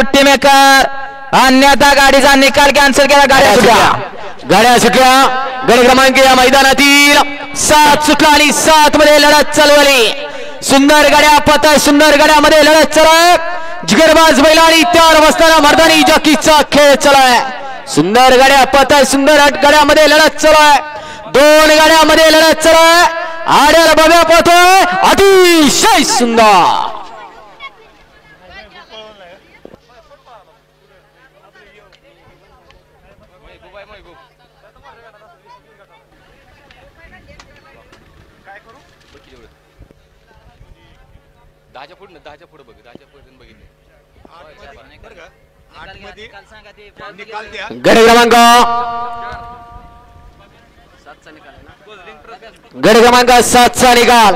सुट्टी मेकर, अन्यथा गाडीचा निकाल कॅन्सल केला. गाड्या सुटल्या. गट क्रमांक या मैदानातील 7 सुटला आणि 7 मध्ये लढत चालवली. सुंदर गाड्या पत, सुंदर गाड्यामध्ये लढत चालू. जिगरबाज बैल आणि त्यावर बसताना मर्दानी जॉकीचा खेळ चालू आहे. सुंदर गाड्या पत, सुंदर गाड्यामध्ये लढत चालू आहे. 2 गाड्यामध्ये लढत चालू आहे. आड्याला बब्या पोहतोय, अतिशय सुंदर. गट क्रमांक 7 चा निकाल.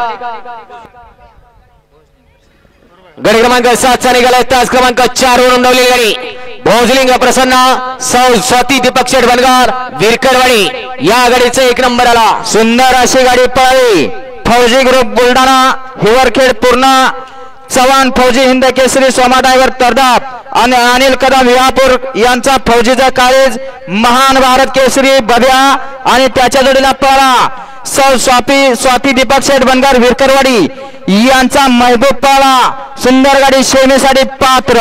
गट क्रमांक 7 चा निकाल. तास क्रमांक 4 वर नोंदवलेली गाडी भोजलिंग प्रसन्न स्वाती दीपक शेठ बनगार विरकरवाडी या गाडीचा 1 नंबर आला. सुंदर अशी गाडी पळाली. फौजी ग्रुप बुलढाणा, हिवरखेड पूर्णा, चव्हाण फौजी हिंद केसरी, सोमा टायगर तरदाप आणि अनिल कदम विहापूर यांचा फौजीचा काळीज महान भारत केसरी बब्या आणि त्याच्या जोडीला पळा स्वाती दीपक शेठ बनगार विरकरवाडी यांचा महबूब पळा. सुंदर गाडी शेमीसाठी पात्र.